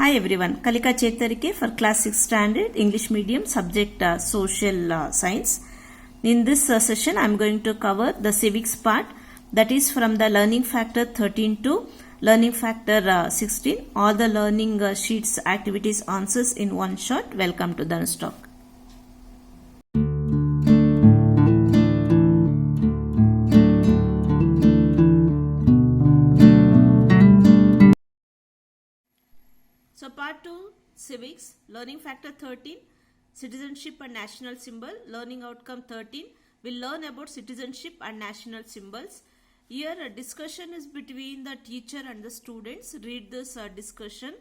Hi everyone, Kalika Chetarike for class 6 standard English medium subject social science. In this session I am going to cover the civics part, that is from the learning factor 13 to learning factor 16. All the learning sheets, activities, answers in one shot. Welcome to Dhanu's talk. So part 2, civics, learning factor 13, citizenship and national symbol, learning outcome 13. We'll learn about citizenship and national symbols. Here a discussion is between the teacher and the students. Read this discussion,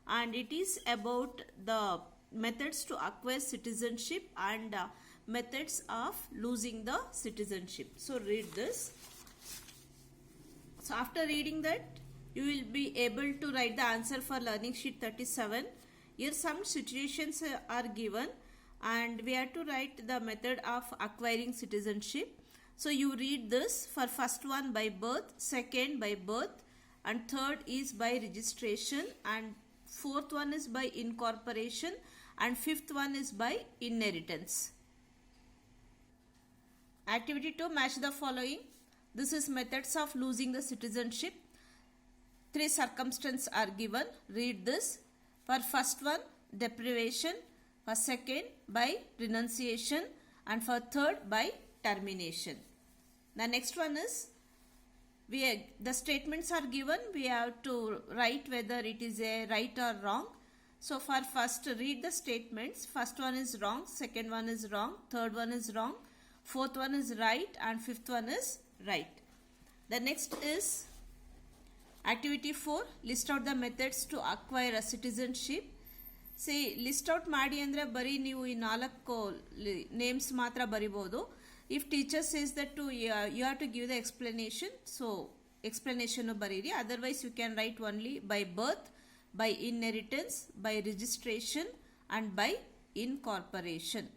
and it is about the methods to acquire citizenship and methods of losing the citizenship. So read this. So after reading that, you will be able to write the answer for learning sheet 37. Here some situations are given and we have to write the method of acquiring citizenship. So you read this. For first one by birth, second by birth, and third is by registration, and fourth one is by incorporation, and fifth one is by inheritance. Activity 2, match the following. This is methods of losing the citizenship. 3 circumstances are given. Read this. For first one, deprivation. For second, by renunciation. And for third, by termination. The next one is, the statements are given. We have to write whether it is a right or wrong. So for first, read the statements. First one is wrong. Second one is wrong. Third one is wrong. Fourth one is right. And fifth one is right. The next is Activity 4, list out the methods to acquire a citizenship. See, list out ಮಾಡಿ ಅಂದರೆ ಬರೀ ನೀವು ಈ 4 names ಮಾತ್ರ ಬರಿಬೋದು. If teacher says that you have to give the explanation, so explanation ಬರೀರಿ. Otherwise you can write only by birth, by inheritance, by registration and by incorporation.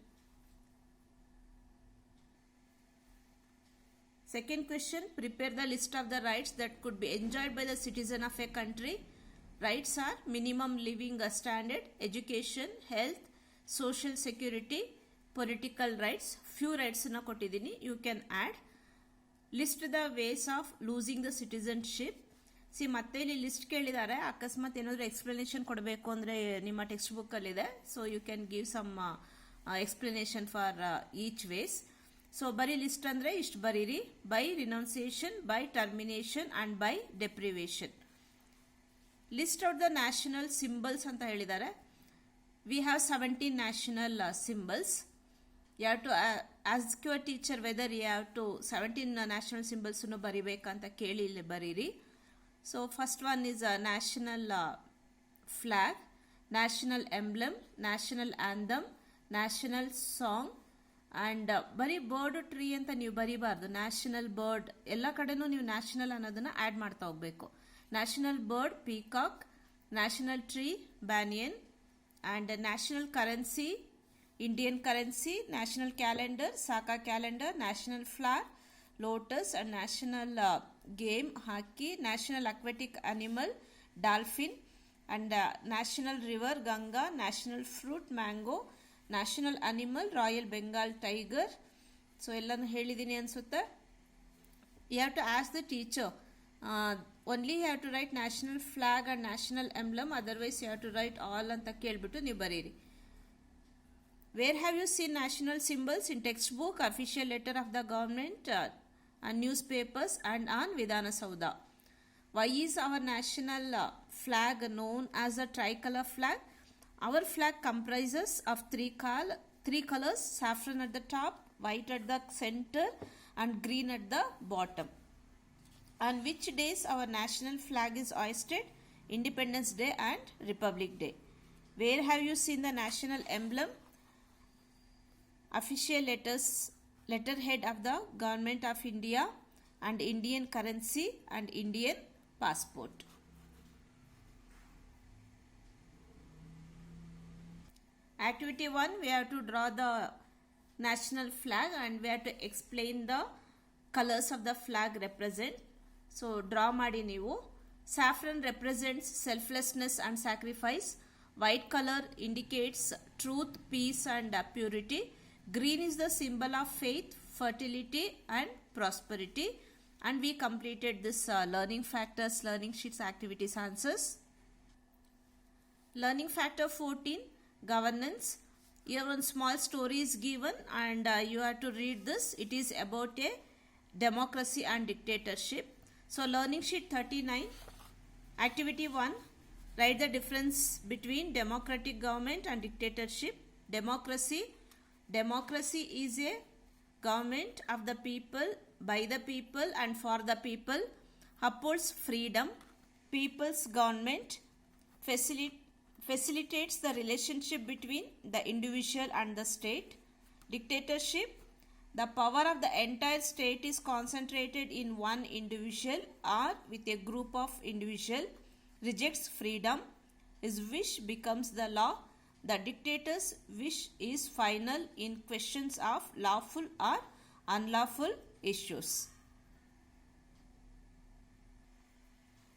Second question, prepare the list of the rights that could be enjoyed by the citizen of a country. Rights are minimum living standard, education, health, social security, political rights. Few rights na kottidini, you can add. List the ways of losing the citizenship. See, ಮತ್ತೆ ಇಲ್ಲಿ list ಕೇಳಿದ್ದಾರೆ. ಅಕಸ್ಮಾತ್ ಏನಾದರೂ explanation ಕೊಡಬೇಕು ಅಂದರೆ ನಿಮ್ಮ text ಬುಕ್ಕಲ್ಲಿದೆ. So you can give some explanation for each ways. So ಬರೀ ಲಿಸ್ಟ್ ಅಂದರೆ ಇಷ್ಟು ಬರೀರಿ. By renunciation, by termination and by deprivation. List out the national symbols ಅಂತ ಹೇಳಿದ್ದಾರೆ. We have 17 national symbols. You have to ask your teacher whether you have to 17 national ಸಿಂಬಲ್ಸನ್ನು ಬರಿಬೇಕಂತ ಕೇಳಿ ಇಲ್ಲಿ ಬರೀರಿ. So first one is national flag, national emblem, national anthem, national song. And ಬರೀ bird tree ಅಂತ ನೀವು ಬರೀಬಾರ್ದು. ನ್ಯಾಷನಲ್ ಬರ್ಡ್, ಎಲ್ಲ ಕಡೆನೂ ನೀವು ನ್ಯಾಷನಲ್ ಅನ್ನೋದನ್ನು ಆ್ಯಡ್ ಮಾಡ್ತಾ ಹೋಗಬೇಕು. National bird peacock, national tree banyan, and national currency Indian currency, national calendar Saka calendar, national flower lotus, and national game hockey, national aquatic animal dolphin, and national river Ganga, national fruit mango, national animal royal Bengal tiger. So ಎಲ್ಲನೂ ಹೇಳಿದ್ದೀನಿ ಅನಿಸುತ್ತೆ. You have to ask the teacher. Only you have to write national flag and national emblem, otherwise you have to write all ಅಂತ ಕೇಳಿಬಿಟ್ಟು ನೀವು ಬರೀರಿ. Where have you seen national symbols? In textbook, official letter of the government, newspapers and on Vidhana Soudha. Why is our national flag known as a tricolour flag? Our flag comprises of three colors, saffron at the top, white at the center and green at the bottom. On which days our national flag is hoisted? Independence Day and Republic Day. Where have you seen the national emblem? Official letterhead of the Government of India, and Indian currency and Indian passport. Activity 1, we have to draw the national flag and we have to explain the colors of the flag represent. So draw ಮಾಡಿ ನೀವು. Saffron represents selflessness and sacrifice. White color indicates truth, peace and purity. Green is the symbol of faith, fertility and prosperity. And we completed this learning factors, learning sheets, activities, answers. Learning factor 14, governance. Here one small story is given and you have to read this. It is about a democracy and dictatorship. So learning sheet 39, activity 1, write the difference between democratic government and dictatorship. Democracy is a government of the people, by the people and for the people, upholds freedom. People's government facilitates the relationship between the individual and the state. Dictatorship, the power of the entire state is concentrated in one individual or with a group of individuals, rejects freedom, his wish becomes the law. The dictator's wish is final in questions of lawful or unlawful issues.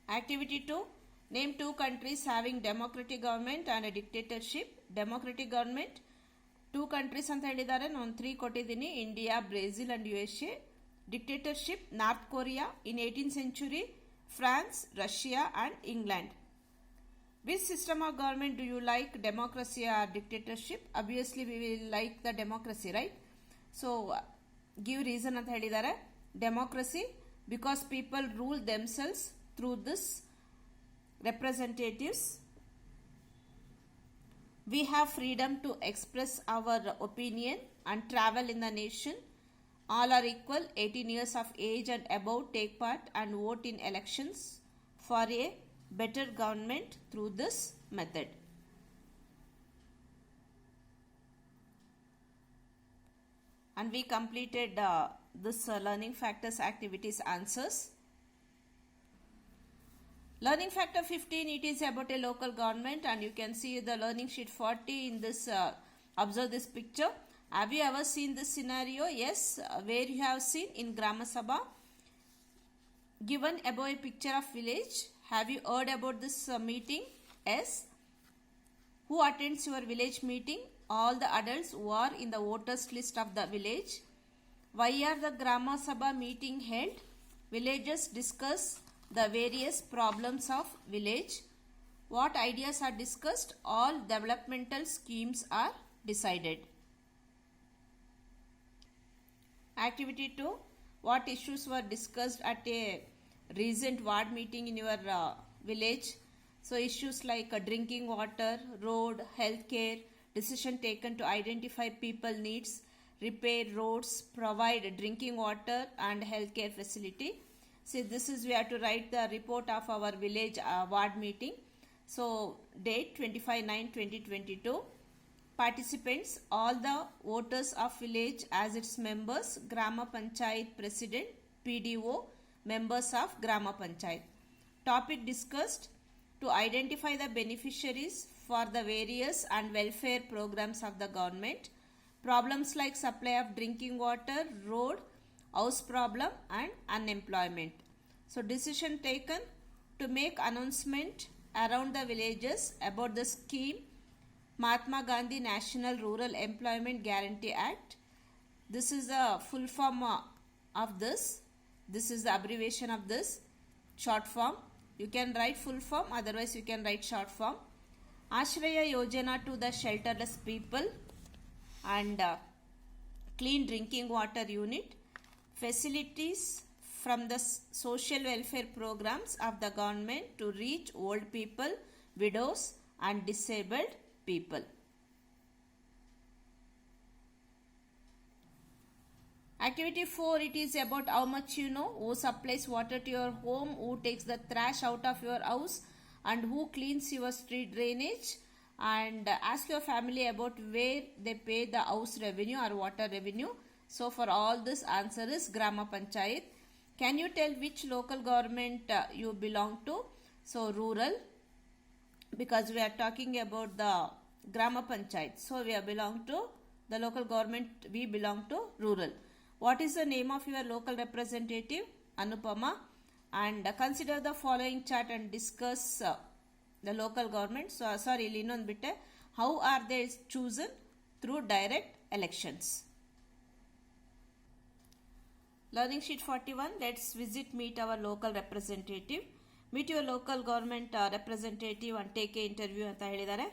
Activity 2. Name two countries having democratic government and a dictatorship. Democratic government, two countries ಅಂತ ಹೇಳಿದ್ದಾರೆ, ನಾನು 3 ಕೊಟ್ಟಿದ್ದೀನಿ, India, Brazil and USA. Dictatorship, North Korea in 18th century, France, Russia and England. Which system of government do you like, democracy or dictatorship? Obviously we will like the democracy, right? So give reason ಅಂತ ಹೇಳಿದ್ದಾರೆ. Democracy, because people rule themselves through this representatives. We have freedom to express our opinion and travel in the nation. All are equal, 18 years of age and above take part and vote in elections for a better government through this method. And we completed this learning factors, activities, answers. Learning factor 15, it is about a local government and you can see the learning sheet 40 in this, observe this picture. Have you ever seen this scenario? Yes. Where you have seen? In Grama Sabha. Given above a picture of village. Have you heard about this meeting? Yes. Who attends your village meeting? All the adults who are in the voters list of the village. Why are the Grama Sabha meeting held? Villagers discuss the various problems of village. What ideas are discussed? All developmental schemes are decided. Activity 2. What issues were discussed at a recent ward meeting in your village? So issues like drinking water, road, healthcare, decision taken to identify people needs, repair roads, provide drinking water and healthcare facility. See, this is, we have to write the report of our village ward meeting. So date 25/9/2022. Participants, all the voters of village as its members, Grama Panchayat President, PDO, members of Grama Panchayat. Topic discussed: to identify the beneficiaries for the various and welfare programs of the government. Problems like supply of drinking water, road, house problem and unemployment. So decision taken to make announcement around the villages about the scheme Mahatma Gandhi National Rural Employment Guarantee Act. This is the full form of this. This is the abbreviation of this, short form. You can write full form, otherwise you can write short form. Ashraya Yojana to the shelterless people and clean drinking water unit. Facilities from the social welfare programs of the government to reach old people, widows and disabled people. Activity 4, it is about how much you know, who supplies water to your home, who takes the trash out of your house and who cleans your street drainage, and ask your family about where they pay the house revenue or water revenue. So for all this, answer is Grama Panchayat. Can you tell which local government you belong to? So rural, because we are talking about the Grama Panchayat. So we belong to the local government, we belong to rural. What is the name of your local representative? Anupama. and consider the following chart and discuss the local government. So sorry, ಇಲ್ಲಿ ಇನ್ನೊಂದು ಬಿಟ್ಟೆ. How are they chosen? Through direct elections. Learning sheet 41. Let's meet our local representative. Meet your local government representative and take a interview ಅಂತ ಹೇಳಿದ್ದಾರೆ.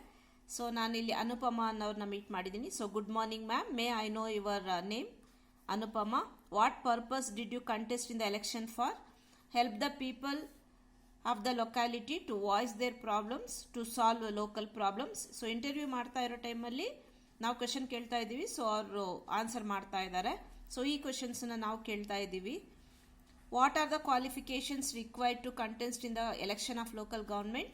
So ನಾನಿಲ್ಲಿ ಅನುಪಮ ಅನ್ನೋರನ್ನ meet ಮಾಡಿದ್ದೀನಿ. So good morning ma'am, may I know your name? Anupama. What purpose did you contest in the election for? Help the people of the locality to voice their problems, to solve local problems. So interview ಮಾಡ್ತಾ ಇರೋ ಟೈಮಲ್ಲಿ ನಾವು question ಕೇಳ್ತಾ ಇದ್ದೀವಿ. So ಅವರು answer ಮಾಡ್ತಾ ಇದ್ದಾರೆ. So ಈ ಕ್ವೆಶನ್ಸ್ನ ನಾವು ಕೇಳ್ತಾ ಇದ್ದೀವಿ. What are the qualifications required to contest in the election of local government?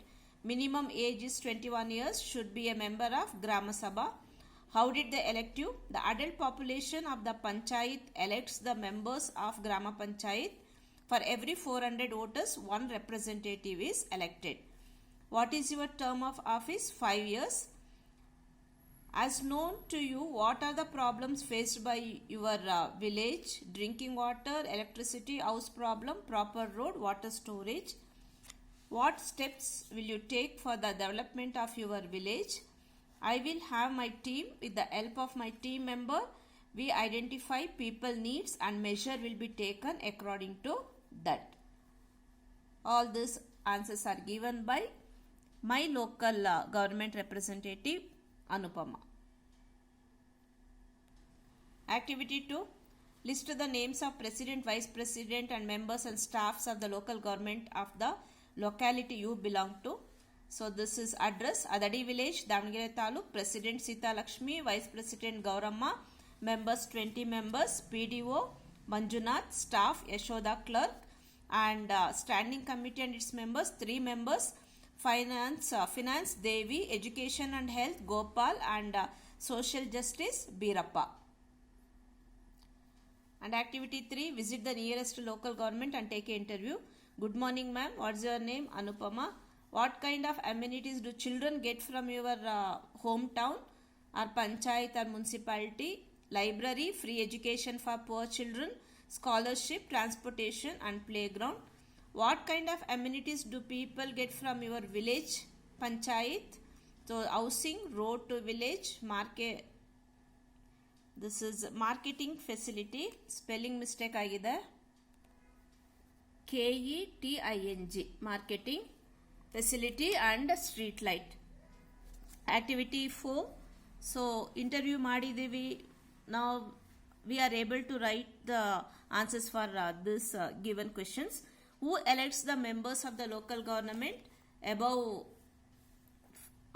Minimum age is 21 years, should be a member of Grama Sabha. How did they elect you? The adult population of the Panchayat elects the members of Grama Panchayat. For every 400 voters, one representative is elected. What is your term of office? 5 years. As known to you, what are the problems faced by your village? Drinking water, electricity, house problem, proper road, water storage. What steps will you take for the development of your village? I will have my team. With the help of my team member, we identify people needs and measure will be taken according to that. All these answers are given by my local government representative Anupama. Activity 2. List the names of president, vice president and members and staffs of the local government of the locality you belong to. So this is address: Adadi village, Davangere Taluk, President Sita Lakshmi, Vice President Gauramma, members 20 members, PDO Manjunath, staff Yashoda clerk, and standing committee and its members 3 members, finance Devi, education and health Gopal, and social justice Birappa. And activity 3, visit the nearest local government and take an interview. Good morning ma'am, what's your name? Anupama. What kind of amenities do children get from your hometown or panchayat or municipality? Library, free education for poor children, scholarship, transportation and playground. What kind of amenities do people get from your village panchayat? So housing, road to village, market. This is marketing facility. Spelling mistake agide. KETING, marketing facility and street light. Activity 4. So interview ಮಾಡಿದ್ದೀವಿ. Now we are able to write the answers for this given questions. Who elects the members of the local government? Above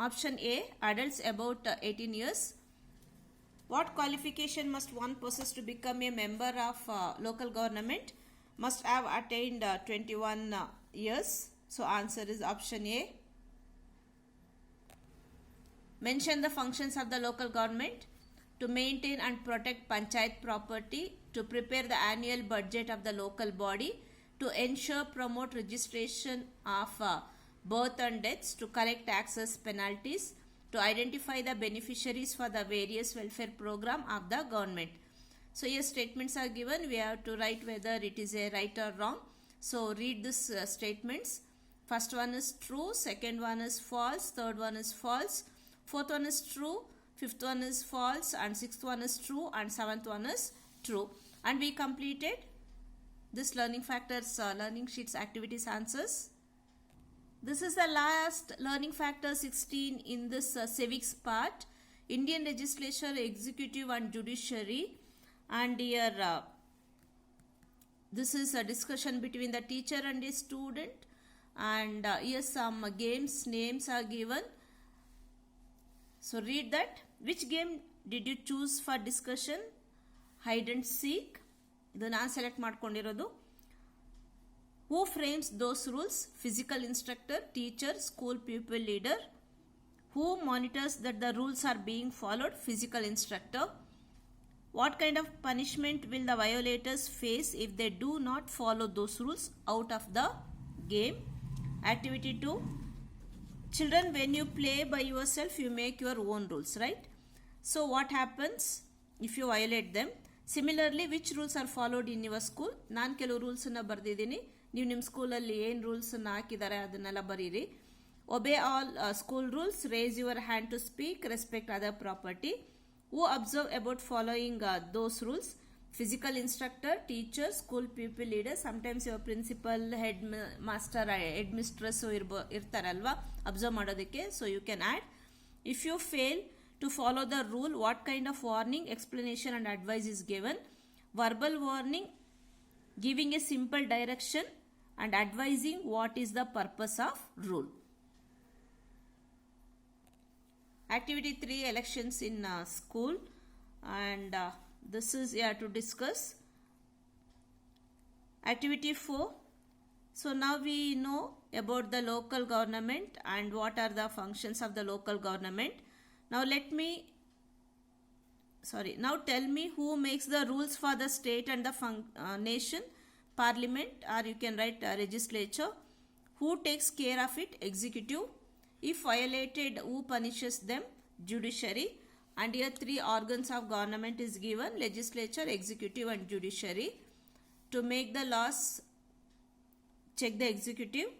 option A, adults about 18 years. What qualification must one possess to become a member of local government? Must have attained 21 years. So answer is option A. Mention the functions of the local government: to maintain and protect panchayat property, to prepare the annual budget of the local body, to ensure promote registration of birth and deaths, to collect taxes penalties, to identify the beneficiaries for the various welfare program of the government. So here statements are given. We have to write whether it is a right or wrong. So read this statements. First one is true, second one is false, third one is false, fourth one is true, fifth one is false, and sixth one is true, and seventh one is true. And we completed this learning factors, learning sheets activities answers. This is the last learning factor 16 in this civics part. Indian legislature, executive and judiciary. And here this is a discussion between the teacher and a student, and here some games names are given. So read that. Which game did you choose for discussion? Hide and seek. Idu naan select ಮಾಡ್ಕೊಂಡಿರೋದು. Who frames those rules? Physical instructor, teacher, school pupil leader. Who monitors that the rules are being followed? Physical instructor. What kind of punishment will the violators face if they do not follow those rules? Out of the game. Activity 2. Children, when you play by yourself, you make your own rules, right? So what happens if you violate them? Similarly, which rules are followed in your school? ನಾನು ಕೆಲವು ರೂಲ್ಸನ್ನು ಬರೆದಿದ್ದೀನಿ. ನೀವು ನಿಮ್ಮ ಸ್ಕೂಲಲ್ಲಿ ಏನು ರೂಲ್ಸನ್ನು ಹಾಕಿದ್ದಾರೆ ಅದನ್ನೆಲ್ಲ ಬರೀರಿ. Obey all school rules, raise your hand to speak, respect other property. Who observe about following those rules? Physical instructor, teacher, school pupil leader, sometimes your principal, head master, headmistress irtaralva observe ಮಾಡೋದಕ್ಕೆ, so you can add. If you fail to follow the rule, what kind of warning, explanation and advice is given? Verbal warning, giving a simple direction and advising what is the purpose of rule. Activity 3, elections in school, and this is to discuss. Activity 4. So now we know about the local government and what are the functions of the local government. Now now tell me who makes the rules for the state and the nation? Parliament, or you can write legislature. Who takes care of it? Executive. If violated, who punishes them? Judiciary. And here 3 organs of government is given: legislature, executive and judiciary. To make the laws, check the executive.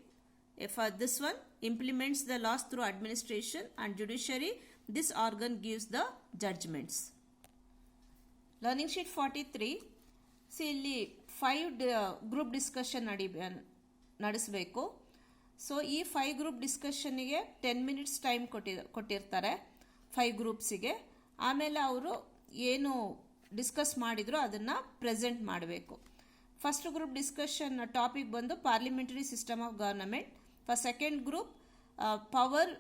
For this one, implements the laws through administration, and judiciary, this organ gives the judgments. Learning sheet 43. See, ಇಲ್ಲಿ 5 group discussion ನಡೆಸಬೇಕು. So ಈ 5 group discussionಗೆ 10 minutes time ಕೊಟ್ಟಿರ್ತಾರೆ 5 ಗ್ರೂಪ್ಸಿಗೆ. ಆಮೇಲೆ ಅವರು ಏನು discuss ಮಾಡಿದ್ರು ಅದನ್ನು present ಮಾಡಬೇಕು. ಫಸ್ಟ್ ಗ್ರೂಪ್ ಡಿಸ್ಕಷನ್ ಟಾಪಿಕ್ ಬಂದು parliamentary system of government. For second group power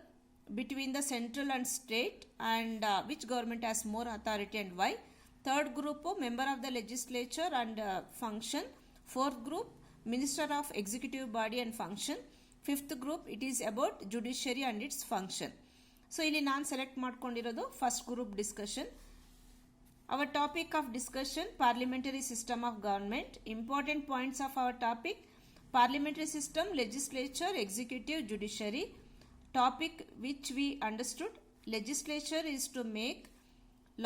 between the central and state and which government has more authority and why. Third group member of the legislature and function. Fourth group minister of executive body and function. Fifth group it is about judiciary and its function. So ಇಲ್ಲಿ ನಾನು select ಮಾಡ್ಕೊಂಡಿರೋದು first group discussion. Our topic of discussion parliamentary system of government. Important points of our topic: parliamentary system, legislature, executive, judiciary. Topic which we understood: legislature is to make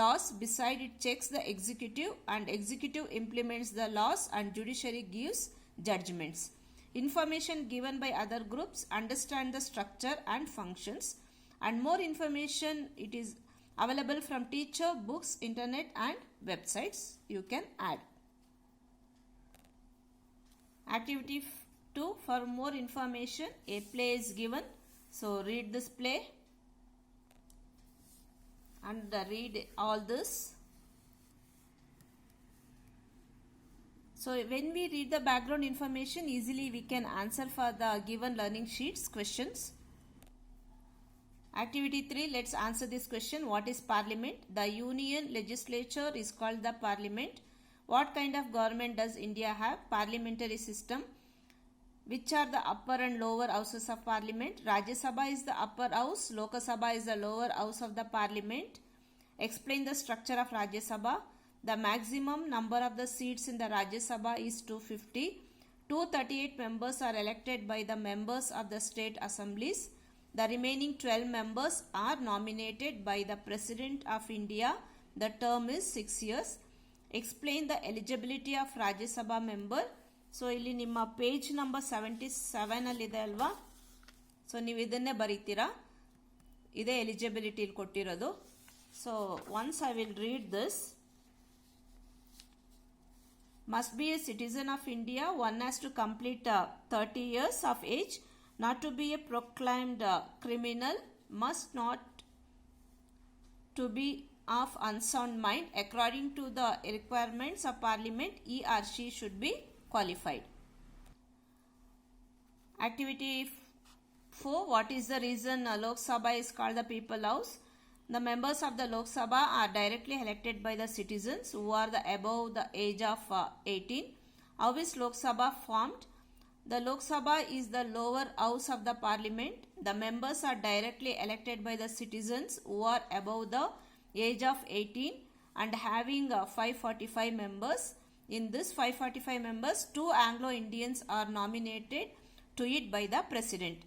laws, beside it checks the executive, and executive implements the laws, and judiciary gives judgments. Information given by other groups: understand the structure and functions. And more information, it is available from teacher, books, internet and websites. You can add. Activity 2. For more information, a play is given. So read this play and read all this. So when we read the background information, easily we can answer for the given learning sheets questions. Activity 3, let's answer this question. What is parliament? The union legislature is called the parliament. What kind of government does India have? Parliamentary system. Which are the upper and lower houses of parliament? Rajya Sabha is the upper house, Lok Sabha is the lower house of the parliament. Explain the structure of Rajya Sabha. The maximum number of the seats in the Rajya Sabha is 250. 238 members are elected by the members of the state assemblies. The remaining 12 members are nominated by the President of India. The term is 6 years. Explain the eligibility of Rajya Sabha member. So ಇಲ್ಲಿ ನಿಮ್ಮ page number 77 ಅಲ್ಲಿದೆ ಅಲ್ವಾ? So ನೀವು ಇದನ್ನೇ ಬರೀತೀರಾ. ಇದೇ eligibility ಇಲ್ಲಿ ಕೊಟ್ಟಿರೋದು. So once I will read this. Must be a citizen of India. One has to complete 30 years of age. Not to be a proclaimed criminal. Must not to be of unsound mind. According to the requirements of parliament, he or she should be qualified. Activity 4. What is the reason Lok Sabha is called the People House? The members of the Lok Sabha are directly elected by the citizens who are above the age of 18. How is Lok Sabha formed? The Lok Sabha is the lower house of the parliament. The members are directly elected by the citizens who are above the age of 18 and having 545 members. In this 545 members, 2 Anglo-Indians are nominated to it by the president.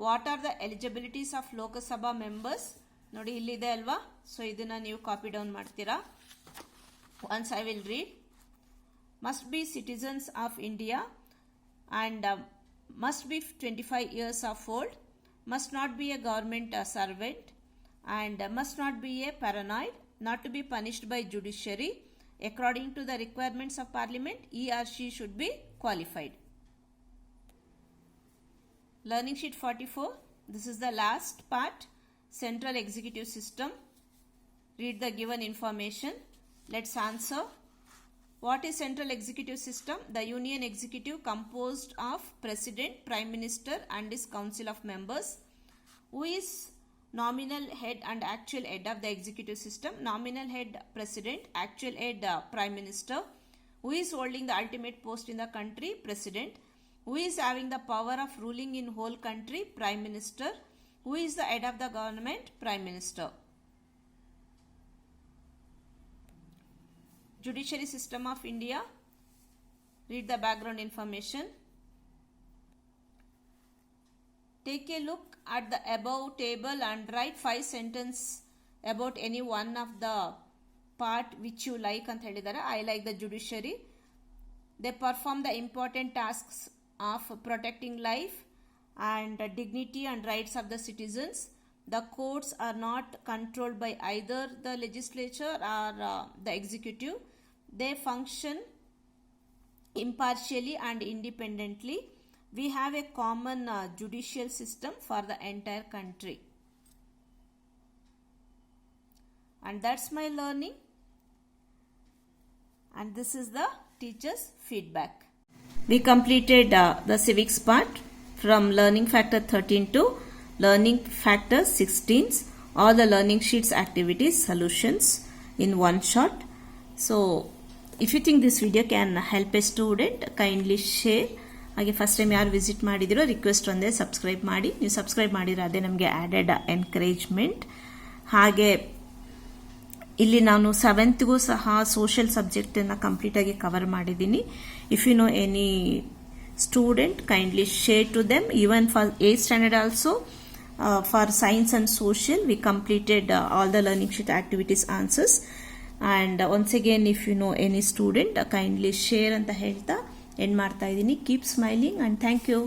What are the eligibilities of Lok Sabha members? ನೋಡಿ ಇಲ್ಲಿದೆ ಅಲ್ವಾ? So ಇದನ್ನ ನೀವು copy down ಮಾಡ್ತೀರಾ. Once I will read. Must be citizens of India. and must be 25 years of old, must not be a government servant, and must not be a paranoid, not to be punished by judiciary. According to the requirements of Parliament, he or she should be qualified. Learning sheet 44. This is the last part. Central executive system. Read the given information. Let's answer. What is central executive system? The union executive composed of president, prime minister and his council of members. Who is nominal head and actual head of the executive system? Nominal head president, actual head prime minister. Who is holding the ultimate post in the country? President. Who is having the power of ruling in whole country? Prime minister. Who is the head of the government? Prime minister. Judiciary system of India. Read the background information. Take a look at the above table and write 5 sentences about any one of the part which you like ಅಂತ ಹೇಳಿದ್ದಾರೆ. I like the judiciary. They perform the important tasks of protecting life and dignity and rights of the citizens. The courts are not controlled by either the legislature or the executive. They function impartially and independently. We have a common judicial system for the entire country. And that's my learning. And this is the teacher's feedback. We completed the civics part from learning factor 13 to learning factor 16. All the learning sheets, activities, solutions in one shot. So if you think this video can help a student, kindly share. ಹಾಗೆ first time ಯಾರು visit ಮಾಡಿದಿರೋ request ಒಂದೇ subscribe ಮಾಡಿ. ನೀವು subscribe ಮಾಡಿರೋ ಅದೇ ನಮಗೆ added encouragement. ಹಾಗೆ ಇಲ್ಲಿ ನಾನು 7th ಸಹ ಸೋಷಿಯಲ್ ಸಬ್ಜೆಕ್ಟನ್ನು ಕಂಪ್ಲೀಟಾಗಿ ಕವರ್ ಮಾಡಿದ್ದೀನಿ. If you know any student, kindly share to them. Even for 8th standard also for science and social we completed all the learning sheet activities answers. And once again if you know any student, kindly share ಅಂತ ಹೇಳ್ತಾ end ಮಾಡ್ತಾ ಇದ್ದೀನಿ. Keep smiling and thank you.